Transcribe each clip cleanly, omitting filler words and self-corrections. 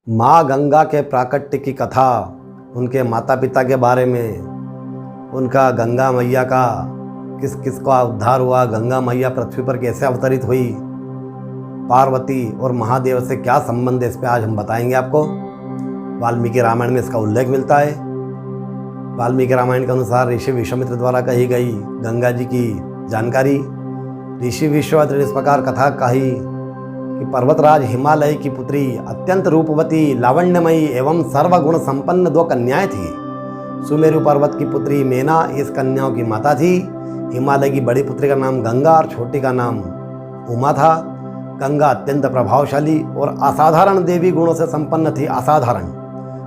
माँ गंगा के प्राकट्य की कथा, उनके माता पिता के बारे में, उनका गंगा मैया का किस किस का उद्धार हुआ, गंगा मैया पृथ्वी पर कैसे अवतरित हुई, पार्वती और महादेव से क्या संबंध है, इस पर आज हम बताएंगे आपको। वाल्मीकि रामायण में इसका उल्लेख मिलता है। वाल्मीकि रामायण के अनुसार ऋषि विश्वामित्र द्वारा कही गई गंगा जी की जानकारी। ऋषि विश्वामित्र ने इस प्रकार कथा कही कि पर्वतराज हिमालय की पुत्री अत्यंत रूपवती, लावण्यमयी एवं सर्वगुण संपन्न दो कन्याएं थी। सुमेरु पर्वत की पुत्री मेना इस कन्याओं की माता थी। हिमालय की बड़ी पुत्री का नाम गंगा और छोटी का नाम उमा था। गंगा अत्यंत प्रभावशाली और असाधारण देवी गुणों से संपन्न थी। असाधारण,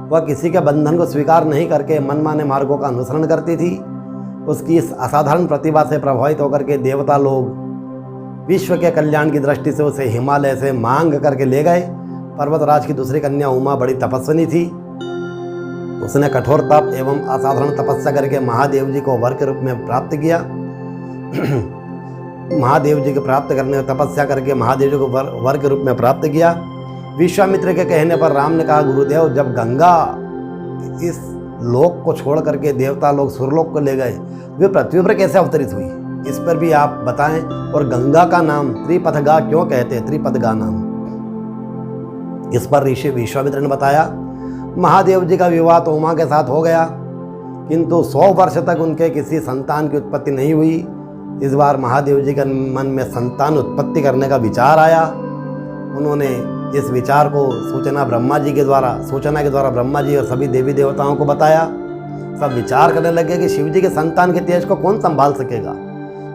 वह किसी के बंधन को स्वीकार नहीं करके मनमाने मार्गों का अनुसरण करती थी। उसकी इस असाधारण प्रतिभा से प्रभावित होकर के देवता लोग विश्व के कल्याण की दृष्टि से उसे हिमालय से मांग करके ले गए। पर्वतराज की दूसरी कन्या उमा बड़ी तपस्विनी थी। उसने कठोर तप एवं असाधारण तपस्या करके महादेव जी को वर के रूप में प्राप्त किया। महादेव जी को प्राप्त करने तपस्या करके महादेव जी को वर के रूप में प्राप्त किया। विश्वामित्र के कहने पर राम ने कहा, गुरुदेव, जब गंगा इस लोक को छोड़ करके देवता लोग सुरलोक को ले गए, वे पृथ्वी पर कैसे अवतरित हुई, इस पर भी आप बताएं। और गंगा का नाम त्रिपथगा क्यों कहते हैं, त्रिपथगा नाम, इस पर ऋषि विश्वामित्र ने बताया। महादेव जी का विवाह तो उमा के साथ हो गया, किंतु 100 वर्ष तक उनके किसी संतान की उत्पत्ति नहीं हुई। इस बार महादेव जी के मन में संतान उत्पत्ति करने का विचार आया। उन्होंने इस विचार को सूचना के द्वारा ब्रह्मा जी और सभी देवी देवताओं को बताया। सब विचार करने लगे कि शिव जी के संतान के तेज को कौन संभाल सकेगा।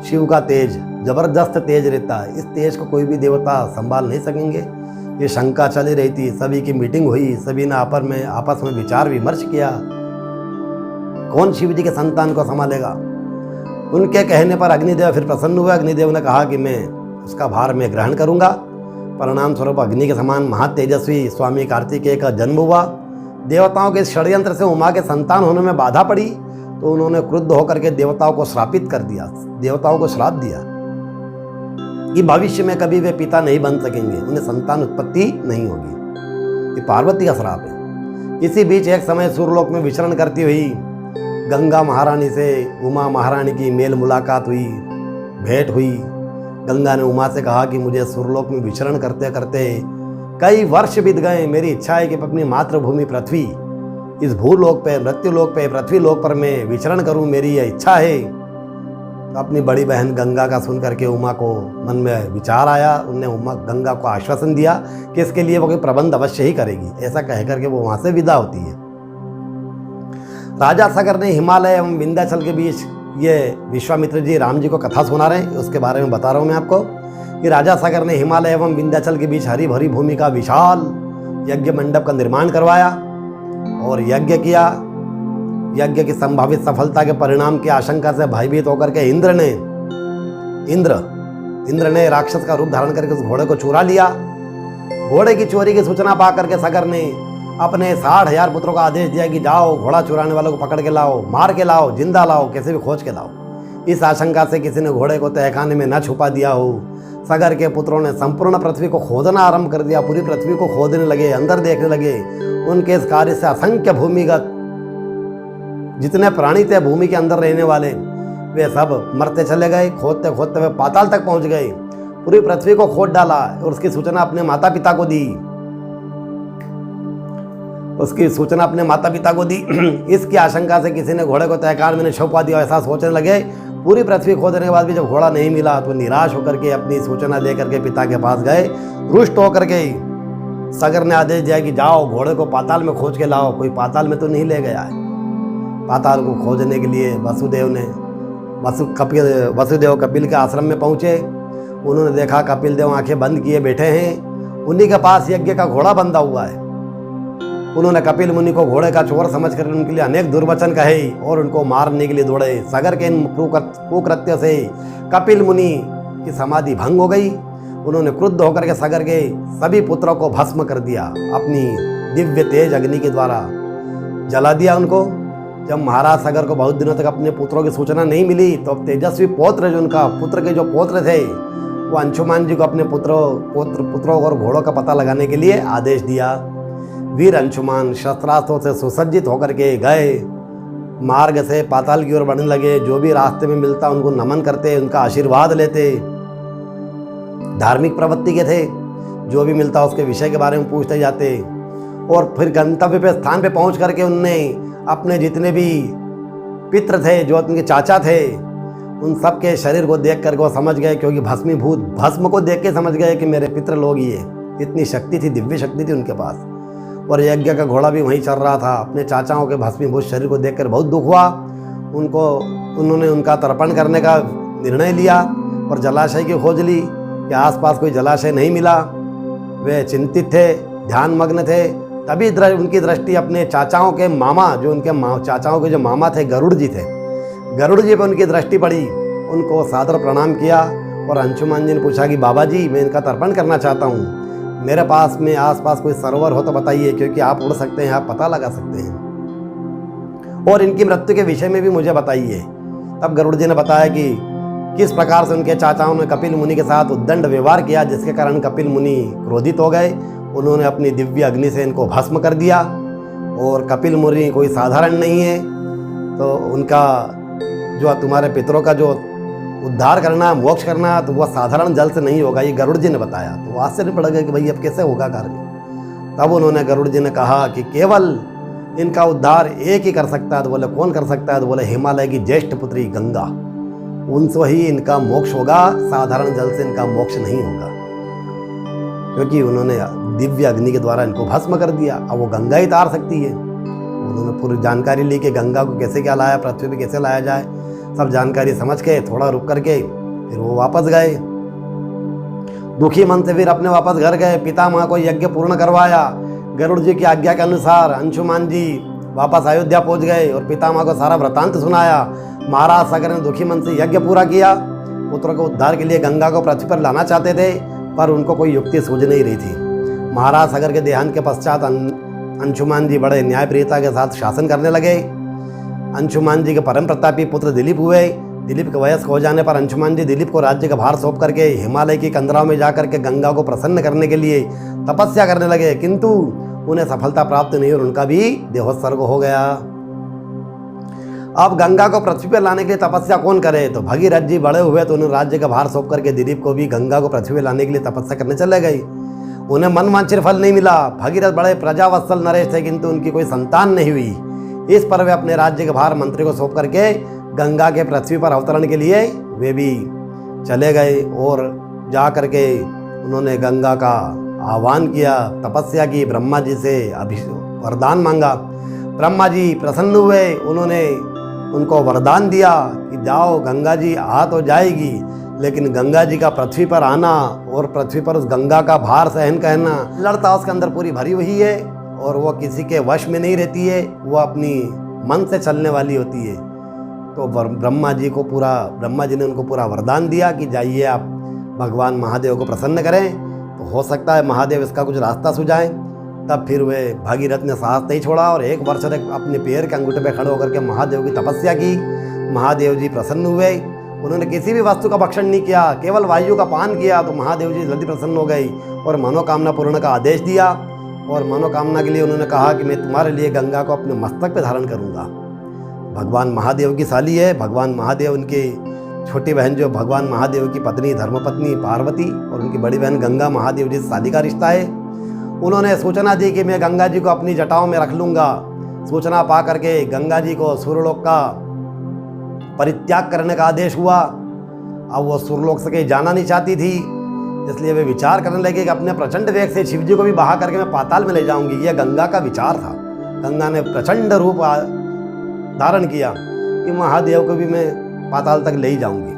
शिव का तेज जबरदस्त तेज रहता है, इस तेज को कोई भी देवता संभाल नहीं सकेंगे। ये शंका चली रही थी। सभी की मीटिंग हुई, सभी ने आपस में विचार विमर्श किया, कौन शिव जी के संतान को संभालेगा। उनके कहने पर अग्निदेव फिर प्रसन्न हुए। अग्निदेव ने कहा कि मैं उसका भार में ग्रहण करूंगा। परिणाम स्वरूप अग्नि के समान महातेजस्वी स्वामी कार्तिकेय का जन्म हुआ। देवताओं के षड्यंत्र से उमा के संतान होने में बाधा पड़ी, तो उन्होंने क्रुद्ध होकर के देवताओं को श्रापित कर दिया। देवताओं को श्राप दिया कि भविष्य में कभी वे पिता नहीं बन सकेंगे, उन्हें संतान उत्पत्ति नहीं होगी। ये पार्वती का श्राप है। इसी बीच एक समय सूर्यलोक में विचरण करती हुई गंगा महारानी से उमा महारानी की मेल मुलाकात हुई, भेंट हुई। गंगा ने उमा से कहा कि मुझे सूर्यलोक में विचरण करते करते कई वर्ष बीत गए। मेरी इच्छा है कि अपनी मातृभूमि पृथ्वी, इस भूलोक पे, मृत्युलोक पे, पृथ्वी लोक पर मैं विचरण करूं, मेरी यह इच्छा है। तो अपनी बड़ी बहन गंगा का सुन करके उमा को मन में विचार आया। उनने गंगा को आश्वासन दिया कि इसके लिए वो कोई प्रबंध अवश्य ही करेगी। ऐसा कह करके वो वहां से विदा होती है। राजा सागर ने हिमालय एवं विंध्याचल के बीच, ये विश्वामित्र जी राम जी को कथा सुना रहे हैं, उसके बारे में बता रहा हूँ मैं आपको कि राजा सागर ने हिमालय एवं विंध्याचल के बीच हरी भरी भूमि का विशाल यज्ञ मंडप का निर्माण करवाया और यज्ञ किया। यज्ञ की संभावित सफलता के परिणाम की आशंका से भयभीत होकर के इंद्र ने राक्षस का रूप धारण करके उस घोड़े को चुरा लिया। घोड़े की चोरी की सूचना पाकर के सागर ने अपने 60,000 पुत्रों का आदेश दिया कि जाओ, घोड़ा चुराने वालों को पकड़ के लाओ, मार के लाओ, जिंदा लाओ, कैसे भी खोज के लाओ। इस आशंका से किसी ने घोड़े को तहखाने में न छुपा दिया हो। सागर के पुत्रों ने संपूर्ण पृथ्वी को खोदना आरंभ कर दिया। पूरी पृथ्वी को खोदने लगे, अंदर देखने लगे। उनके इस कार्य से असंख्य भूमिगत जितने प्राणी थे भूमि के अंदर रहने वाले, वे सब मरते चले गए। खोदते खोदते वे पाताल तक पहुंच गए। पूरी पृथ्वी को खोद डाला और उसकी सूचना अपने माता पिता को दी। इसकी आशंका से किसी ने घोड़े को तहखाने में छुपा दिया। ऐसा सोचने लगे। पूरी पृथ्वी खोदने के बाद भी जब घोड़ा नहीं मिला तो निराश होकर के अपनी सूचना लेकर के पिता के पास गए। रुष्ट होकर के सागर ने आदेश दिया कि जाओ, घोड़े को पाताल में खोज के लाओ। कोई पाताल में तो नहीं ले गया है। पाताल को खोजने के लिए वसुदेव कपिल के आश्रम में पहुंचे। उन्होंने देखा कपिल देव आंखें बंद किए बैठे हैं। उन्हीं के पास यज्ञ का घोड़ा बंधा हुआ है। उन्होंने कपिल मुनि को घोड़े का चोर समझकर उनके लिए अनेक दुर्वचन कहे और उनको मारने के लिए दौड़े। सागर के इन कुकृत्य से कपिल मुनि की समाधि भंग हो गई। उन्होंने क्रुद्ध होकर के सागर के सभी पुत्रों को भस्म कर दिया। अपनी दिव्य तेज अग्नि के द्वारा जला दिया उनको। जब महाराज सागर को बहुत दिनों तक अपने पुत्रों की सूचना नहीं मिली, तो तेजस्वी पुत्र पुत्र के जो पोत्र थे, वो अंशुमान जी को अपने पुत्रों और घोड़ों का पता लगाने के लिए आदेश दिया। वीर अंशुमान शस्त्रास्त्रों से सुसज्जित होकर के गए, मार्ग से पाताल की ओर बढ़ने लगे। जो भी रास्ते में मिलता उनको नमन करते, उनका आशीर्वाद लेते। धार्मिक प्रवृत्ति के थे, जो भी मिलता उसके विषय के बारे में पूछते जाते। और फिर गंतव्य पे स्थान पे पहुंच करके उनने अपने जितने भी पितृ थे, जो उनके चाचा थे, उन सब के शरीर को देख करके वो समझ गए, क्योंकि भस्मीभूत भस्म को देख के समझ गए कि मेरे पितृ लोग ये। इतनी शक्ति थी, दिव्य शक्ति थी उनके पास। और यज्ञ का घोड़ा भी वहीं चल रहा था। अपने चाचाओं के भस्मीभूत शरीर को देखकर बहुत दुख हुआ उनको। उन्होंने उनका तर्पण करने का निर्णय लिया और जलाशय की खोज ली कि आसपास कोई जलाशय नहीं मिला। वे चिंतित थे, ध्यानमग्न थे। तभी उनकी दृष्टि अपने चाचाओं के मामा, जो उनके चाचाओं के जो मामा थे, गरुड़ जी थे, गरुड़ जी पर उनकी दृष्टि पड़ी। उनको सादर प्रणाम किया और अंशुमान जी ने पूछा कि बाबा जी, मैं इनका तर्पण करना चाहता हूँ, मेरे पास में आसपास कोई सरोवर हो तो बताइए, क्योंकि आप उड़ सकते हैं, आप पता लगा सकते हैं, और इनकी मृत्यु के विषय में भी मुझे बताइए। तब गरुड़ जी ने बताया कि किस प्रकार से उनके चाचाओं ने कपिल मुनि के साथ उद्दंड व्यवहार किया, जिसके कारण कपिल मुनि क्रोधित हो गए। उन्होंने अपनी दिव्य अग्नि से इनको भस्म कर दिया। और कपिल मुनि कोई साधारण नहीं है, तो उनका जो तुम्हारे पितरों का जो उद्धार करना, मोक्ष करना, तो वह साधारण जल से नहीं होगा, ये गरुड़ जी ने बताया। तो वो आश्चर्य पड़ गए कि भाई अब कैसे होगा कार्य। तब उन्होंने गरुड़ जी ने कहा कि केवल इनका उद्धार एक ही कर सकता है। तो बोले कौन कर सकता है? तो बोले हिमालय की ज्येष्ठ पुत्री गंगा, उनसे ही इनका मोक्ष होगा, साधारण जल से इनका मोक्ष नहीं होगा, क्योंकि उन्होंने दिव्य अग्नि के द्वारा इनको भस्म कर दिया। अब वो गंगा ही तार सकती है। उन्होंने पूरी जानकारी ली कि गंगा को कैसे क्या लाया, पृथ्वी पे कैसे लाया जाए, सब जानकारी समझ के थोड़ा रुक करके फिर वो वापस गए। दुखी मन से फिर अपने वापस घर गए। पितामह को यज्ञ पूर्ण करवाया। गरुड़ जी की आज्ञा के अनुसार अंशुमान जी वापस अयोध्या पहुंच गए और पितामह को सारा वृतांत सुनाया। महाराज सागर ने दुखी मन से यज्ञ पूरा किया। पुत्र को उद्धार के लिए गंगा को पृथ्वी पर लाना चाहते थे, पर उनको कोई युक्ति सूझ नहीं रही थी। महाराज सागर के देहांत के पश्चात अंशुमान जी बड़े न्यायप्रियता के साथ शासन करने लगे। अंशुमान जी के परम प्रतापी पुत्र दिलीप हुए। दिलीप के वयस्क हो जाने पर अंशुमान जी दिलीप को राज्य का भार सौंप करके हिमालय की कंदराओं में जाकर के गंगा को प्रसन्न करने के लिए तपस्या करने लगे, किंतु उन्हें सफलता प्राप्त नहीं और उनका भी देहोत्सर्ग हो गया। अब गंगा को पृथ्वी पर लाने के लिए तपस्या कौन करे? तो भगीरथ जी बड़े हुए तो उन्हें राज्य का भार सौंप करके दिलीप को भी गंगा को पृथ्वी पर लाने के लिए तपस्या करने चले गए। उन्हें मनवांछित फल नहीं मिला। भगीरथ बड़े प्रजावत्सल नरेश थे, किंतु उनकी कोई संतान नहीं हुई। इस पर वे अपने राज्य के भार मंत्री को सौंप करके गंगा के पृथ्वी पर अवतरण के लिए वे भी चले गए और जा करके उन्होंने गंगा का आह्वान किया, तपस्या की, ब्रह्मा जी से वरदान मांगा। ब्रह्मा जी प्रसन्न हुए। उन्होंने उनको वरदान दिया कि जाओ, गंगा जी आ तो जाएगी, लेकिन गंगा जी का पृथ्वी पर आना और पृथ्वी पर उस गंगा का भार सहन करना, लड़ता उसके अंदर पूरी भरी हुई है और वो किसी के वश में नहीं रहती है, वो अपनी मन से चलने वाली होती है। तो ब्रह्मा जी ने उनको पूरा वरदान दिया कि जाइए आप भगवान महादेव को प्रसन्न करें, तो हो सकता है महादेव इसका कुछ रास्ता सुझाएं। तब फिर वे भगीरथ ने साहस नहीं छोड़ा और 1 वर्ष तक अपने पैर के अंगूठे पे खड़े होकर के महादेव की तपस्या की। महादेव जी प्रसन्न हुए। उन्होंने किसी भी वस्तु का भक्षण नहीं किया, केवल वायु का पान किया, तो महादेव जी जल्दी प्रसन्न हो गई और मनोकामना पूर्ण का आदेश दिया। और मनोकामना के लिए उन्होंने कहा कि मैं तुम्हारे लिए गंगा को अपने मस्तक पे धारण करूंगा। भगवान महादेव की साली है। भगवान महादेव, उनकी छोटी बहन जो भगवान महादेव की पत्नी धर्मपत्नी पार्वती और उनकी बड़ी बहन गंगा, महादेव जी से शादी का रिश्ता है। उन्होंने सूचना दी कि मैं गंगा जी को अपनी जटाओं में रख लूँगा। सूचना पा करके गंगा जी को सूर्यलोक का परित्याग करने का आदेश हुआ। अब वो सूर्यलोक से कहीं जाना नहीं चाहती थी, इसलिए वे विचार करने लगे कि अपने प्रचंड वेग से शिव जी को भी बहा करके मैं पाताल में ले जाऊंगी। यह गंगा का विचार था। गंगा ने प्रचंड रूप धारण किया कि महादेव को भी मैं पाताल तक ले ही जाऊंगी,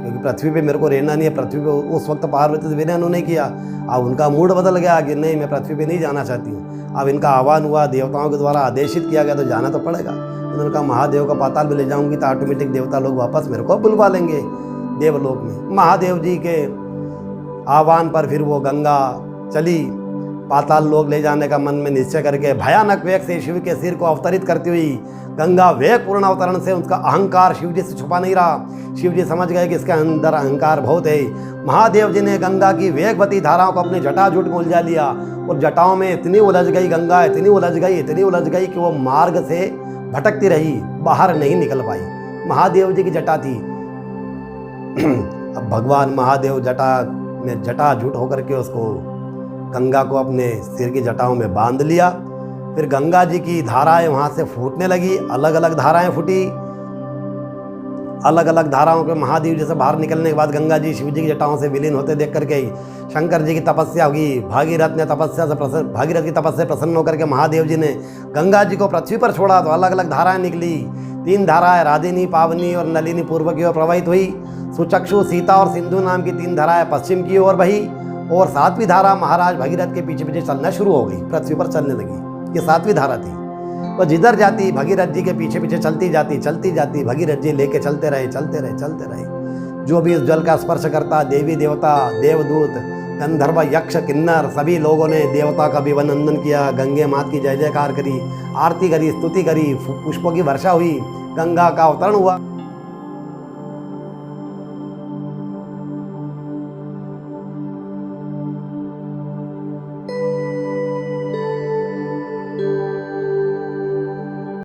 क्योंकि पृथ्वी पे मेरे को रहना नहीं है। पृथ्वी पे उस वक्त पार्वती से विनय उन्होंने किया। अब उनका मूड बदल गया कि नहीं, मैं पृथ्वी पे नहीं जाना चाहती हूँ। अब इनका आह्वान हुआ, देवताओं के द्वारा आदेशित किया गया, तो जाना तो पड़ेगा। उन्होंने कहा महादेव को पाताल में ले जाऊंगी तो ऑटोमेटिक देवता लोग वापस मेरे को बुलवा लेंगे देवलोक में। महादेव जी के आह्वान पर फिर वो गंगा चली पाताल लोक ले जाने का मन में निश्चय करके भयानक वेग से शिव के सिर को अवतरित करती हुई गंगा वेग पूर्ण अवतरण से उसका अहंकार शिव जी से छुपा नहीं रहा। शिव जी समझ गए कि इसके अंदर अहंकार बहुत है। महादेव जी ने गंगा की वेगवती धाराओं को अपने जटाजूट में उलझा लिया और जटाओं में इतनी उलझ गई गंगा, इतनी उलझ गई कि वो मार्ग से भटकती रही, बाहर नहीं निकल पाई। महादेव जी की जटा थी। अब भगवान महादेव जटाजूट होकर के उसको गंगा को अपने सिर की जटाओं में बांध लिया। फिर गंगा जी की धाराएं वहाँ से फूटने लगी, अलग अलग धाराएं फूटी। अलग अलग धाराओं के महादेव जी से बाहर निकलने के बाद गंगा जी शिव जी की जटाओं से विलीन होते देख करके शंकर जी की तपस्या होगी। भागीरथ की तपस्या से प्रसन्न होकर के महादेव जी ने गंगा जी को पृथ्वी पर छोड़ा तो अलग अलग धाराएं निकली। 3 धाराएं राधिनी, पावनी और नलिनी पूर्व की ओर प्रवाहित हुई। सुचक्षु, सीता और सिंधु नाम की 3 धाराएं पश्चिम की ओर बही और 7वीं धारा महाराज भगीरथ के पीछे पीछे चलना शुरू हो गई, पृथ्वी पर चलने लगी। ये 7वीं धारा थी। तो जिधर जाती भगीरथ जी के पीछे पीछे चलती जाती भगीरथ जी लेके चलते रहे। जो भी इस जल का स्पर्श करता, देवी देवता, देवदूत, गंधर्व, यक्ष, किन्नर सभी लोगों ने देवता का अभिनंदन किया, गंगे मात की जय जयकार करी, आरती करी, स्तुति करी, पुष्पों की वर्षा हुई, गंगा का अवतरण हुआ।